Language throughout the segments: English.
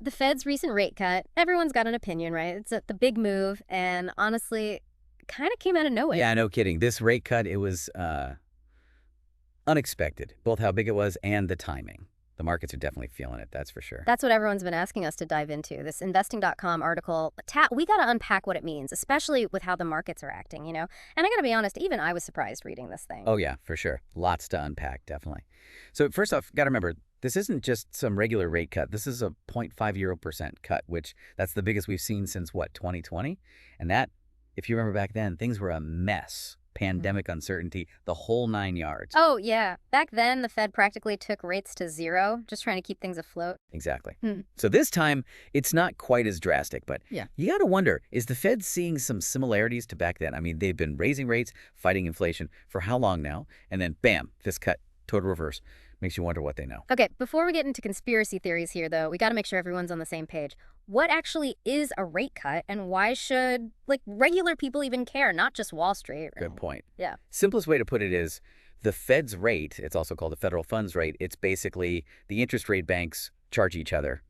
the Fed's recent rate cut, everyone's got an opinion, right? It's the big move, and honestly, kind of came out of nowhere. Yeah, no kidding. This rate cut, it was unexpected, both how big it was and the timing. The markets are definitely feeling it, that's for sure. That's what everyone's been asking us to dive into. This investing.com article, we got to unpack what it means, especially with how the markets are acting, you know? And I got to be honest, even I was surprised reading this thing. Oh, yeah, for sure. Lots to unpack, definitely. So first off, got to remember, this isn't just some regular rate cut. This is a 0.50% cut, which that's the biggest we've seen since, what, 2020? And that, if you remember back then, things were a mess. Pandemic uncertainty, the whole 9 yards. Oh, yeah. Back then, the Fed practically took rates to zero, just trying to keep things afloat. Exactly. So this time, it's not quite as drastic, but Yeah. you got to wonder, is the Fed seeing some similarities to back then? I mean, they've been raising rates, fighting inflation for how long now? And then, bam, this cut, total reverse. Makes you wonder what they know. Okay, before we get into conspiracy theories here, though, we got to make sure everyone's on the same page. What actually is a rate cut, and why should, regular people even care, not just Wall Street? Good point. Yeah. Simplest way to put it is the Fed's rate, it's also called the federal funds rate, it's basically the interest rate banks charge each other,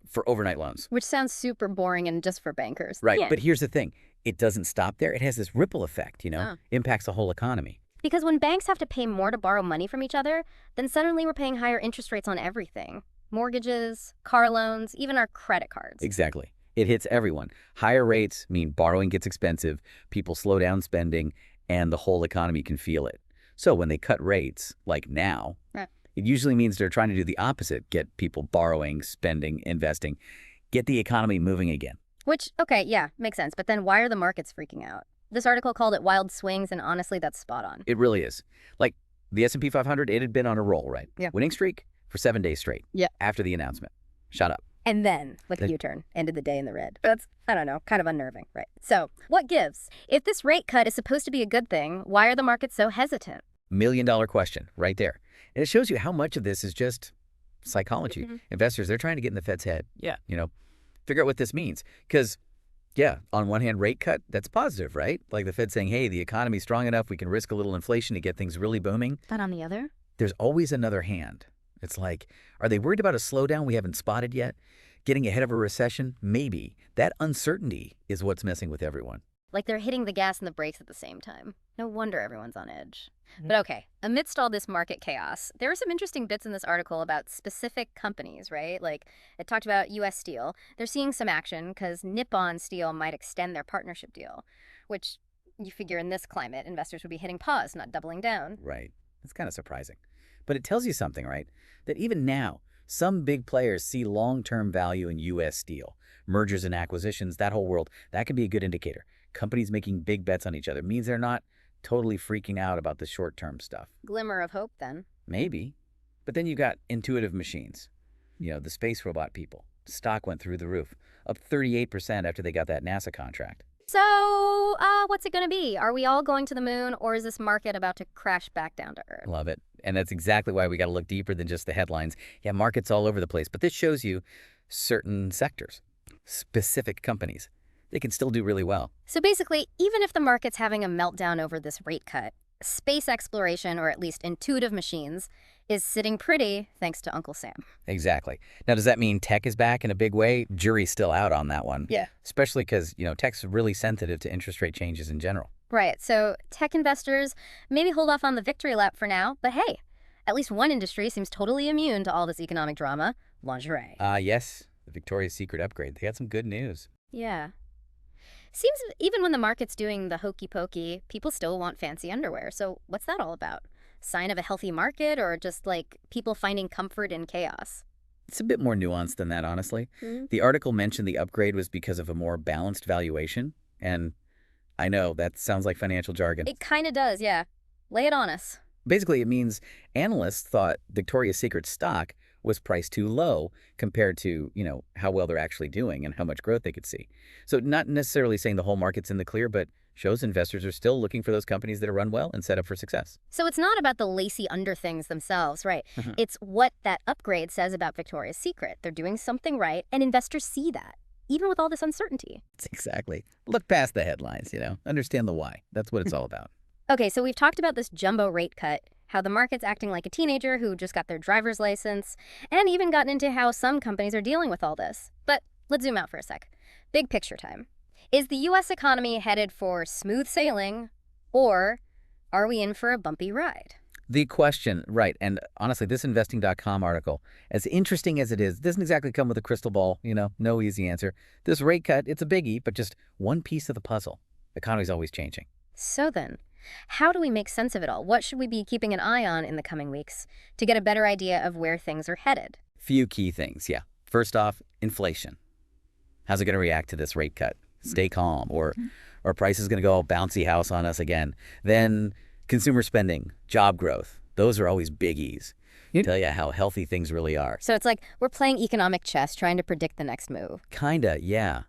for overnight loans. Which sounds super boring and just for bankers. Right, Yeah. but here's the thing. It doesn't stop there. It has this ripple effect, impacts the whole economy. Because when banks have to pay more to borrow money from each other, then suddenly we're paying higher interest rates on everything. Mortgages, car loans, even our credit cards. Exactly. It hits everyone. Higher rates mean borrowing gets expensive, people slow down spending, and the whole economy can feel it. So when they cut rates, like now, Right. It usually means they're trying to do the opposite, get people borrowing, spending, investing, get the economy moving again. Which, okay, yeah, makes sense. But then why are the markets freaking out? This article called it wild swings, and honestly, that's spot on. It really is. The S&P 500, it had been on a roll, right? Yeah. Winning streak for 7 days straight. Yeah. After the announcement. Shut up. And then, a U-turn, ended the day in the red. That's, I don't know, kind of unnerving, right? So, what gives? If this rate cut is supposed to be a good thing, why are the markets so hesitant? $1 million question right there. And it shows you how much of this is just psychology. Investors, they're trying to get in the Fed's head. Yeah. Figure out what this means. Because, yeah, on one hand, rate cut, that's positive, right? Like the Fed saying, hey, the economy's strong enough, we can risk a little inflation to get things really booming. But on the other? There's always another hand. It's like, are they worried about a slowdown we haven't spotted yet? Getting ahead of a recession? Maybe. That uncertainty is what's messing with everyone. Like they're hitting the gas and the brakes at the same time. No wonder everyone's on edge. But okay, amidst all this market chaos, there were some interesting bits in this article about specific companies, right? Like, it talked about U.S. Steel. They're seeing some action because Nippon Steel might extend their partnership deal, which you figure in this climate, investors would be hitting pause, not doubling down. Right. It's kind of surprising. But it tells you something, right? That even now, some big players see long-term value in U.S. Steel. Mergers and acquisitions, that whole world, that can be a good indicator. Companies making big bets on each other means they're not totally freaking out about the short-term stuff. Glimmer of hope, then. Maybe. But then you got Intuitive Machines, the space robot people. Stock went through the roof, up 38% after they got that NASA contract. So, what's it going to be? Are we all going to the moon, or is this market about to crash back down to Earth? Love it. And that's exactly why we got to look deeper than just the headlines. Yeah, markets all over the place, but this shows you certain sectors, specific companies. They can still do really well. So basically, even if the market's having a meltdown over this rate cut, space exploration, or at least Intuitive Machines, is sitting pretty thanks to Uncle Sam. Exactly. Now, does that mean tech is back in a big way? Jury's still out on that one. Yeah. Especially because, tech's really sensitive to interest rate changes in general. Right. So tech investors maybe hold off on the victory lap for now, but hey, at least one industry seems totally immune to all this economic drama: lingerie. Yes. The Victoria's Secret upgrade. They got some good news. Yeah. Seems even when the market's doing the hokey pokey, people still want fancy underwear. So what's that all about? Sign of a healthy market, or just people finding comfort in chaos? It's a bit more nuanced than that, honestly. The article mentioned the upgrade was because of a more balanced valuation. And I know that sounds like financial jargon. It kind of does, yeah. Lay it on us. Basically, it means analysts thought Victoria's Secret stock was priced too low compared to, how well they're actually doing and how much growth they could see. So not necessarily saying the whole market's in the clear, but shows investors are still looking for those companies that are run well and set up for success. So it's not about the lacy underthings themselves, right? It's what that upgrade says about Victoria's Secret. They're doing something right, and investors see that, even with all this uncertainty. Exactly. Look past the headlines, understand the why. That's what it's all about. Okay, so we've talked about this jumbo rate cut. how the market's acting like a teenager who just got their driver's license, and even gotten into how some companies are dealing with all this. But let's zoom out for a sec. Big picture time. Is the U.S. economy headed for smooth sailing, or are we in for a bumpy ride? The question, right, and honestly, this investing.com article, as interesting as it is, doesn't exactly come with a crystal ball, no easy answer. This rate cut, it's a biggie, but just one piece of the puzzle. The economy's always changing. So then, how do we make sense of it all? What should we be keeping an eye on in the coming weeks to get a better idea of where things are headed? Few key things, yeah. First off, inflation. How's it going to react to this rate cut? Stay calm, or price is going to go all bouncy house on us again. Then consumer spending, job growth, those are always biggies. Tell you how healthy things really are. So it's like we're playing economic chess trying to predict the next move. Kinda, yeah.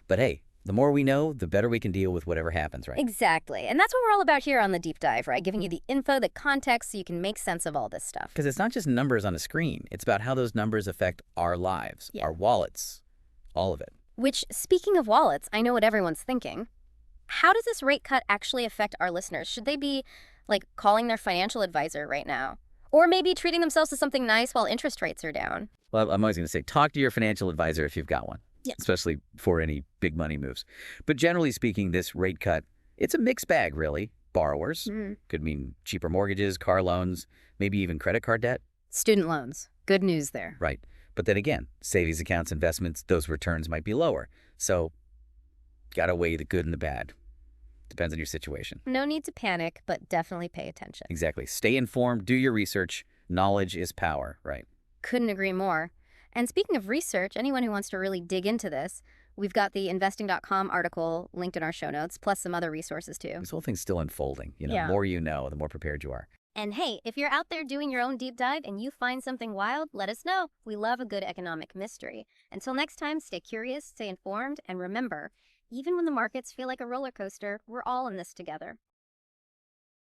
But hey, the more we know, the better we can deal with whatever happens, right? Exactly. And that's what we're all about here on the Deep Dive, right? Giving you the info, the context, so you can make sense of all this stuff. Because it's not just numbers on a screen. It's about how those numbers affect our lives, our wallets, all of it. Which, speaking of wallets, I know what everyone's thinking. How does this rate cut actually affect our listeners? Should they be, like, calling their financial advisor right now? Or maybe treating themselves to something nice while interest rates are down? Well, I'm always going to say, talk to your financial advisor if you've got one. Yeah. Especially for any big money moves. But generally speaking, this rate cut, it's a mixed bag, really. Borrowers could mean cheaper mortgages, car loans, maybe even credit card debt. Student loans. Good news there. Right. But then again, savings accounts, investments, those returns might be lower. So, got to weigh the good and the bad. Depends on your situation. No need to panic, but definitely pay attention. Exactly. Stay informed, do your research. Knowledge is power, right? Couldn't agree more. And speaking of research, anyone who wants to really dig into this, we've got the investing.com article linked in our show notes, plus some other resources too. This whole thing's still unfolding. The Yeah. more you know, the more prepared you are. And hey, if you're out there doing your own deep dive and you find something wild, let us know. We love a good economic mystery. Until next time, stay curious, stay informed, and remember, even when the markets feel like a roller coaster, we're all in this together.